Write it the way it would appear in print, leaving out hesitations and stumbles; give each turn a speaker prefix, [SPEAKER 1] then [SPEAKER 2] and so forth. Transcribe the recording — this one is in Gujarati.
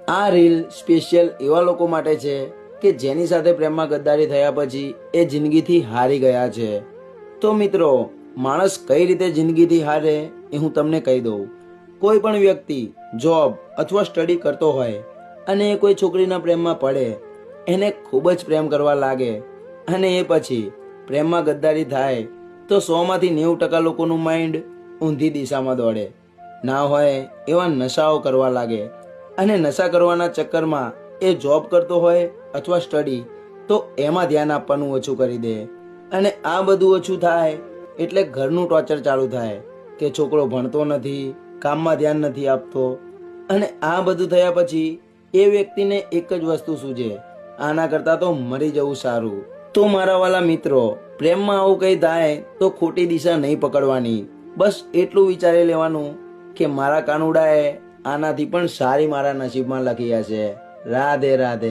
[SPEAKER 1] આ રીલ સ્પેશિયલ એવા લોકો માટે છે કે જેની સાથે પ્રેમમાં ગદ્દારી થયા પછી એ જિંદગીથી હારી ગયા છે. તો મિત્રો, માણસ કઈ રીતે જિંદગીથી હારે એ હું તમને કહી દઉં. કોઈ પણ વ્યક્તિ જોબ અથવા સ્ટડી કરતો હોય અને એ કોઈ છોકરીના પ્રેમમાં પડે, એને ખૂબ જ પ્રેમ કરવા લાગે અને એ પછી પ્રેમમાં ગદ્દારી થાય તો 100માંથી 90% લોકોનું માઇન્ડ ઊંધી દિશામાં દોડે. ના હોય એવા નશાઓ કરવા લાગે અને નશા કરવાના ચક્કરમાં એ જોબ કરતો હોય અથવા સ્ટડી તો એમાં ધ્યાન આપવાનું ઓછું કરી દે. અને આ બધું ઓછું થાય એટલે ઘરનું ટોર્ચર ચાલુ થાય કે છોકરો ભણતો નથી, કામમાં ધ્યાન નથી આપતો. અને આ બધું થયા પછી એ વ્યક્તિને એક જ વસ્તુ સૂઝે, આના કરતાં તો મરી જવું સારું. તો મારા વાલા મિત્રો, પ્રેમમાં આવું કંઈ થાય તો ખોટી દિશા નહીં પકડવાની. બસ એટલું વિચારી લેવાનું કે મારા કાનુડાએ આનાથી પણ સારી મારા નસીબમાં લખી હશે. રાધે રાધે.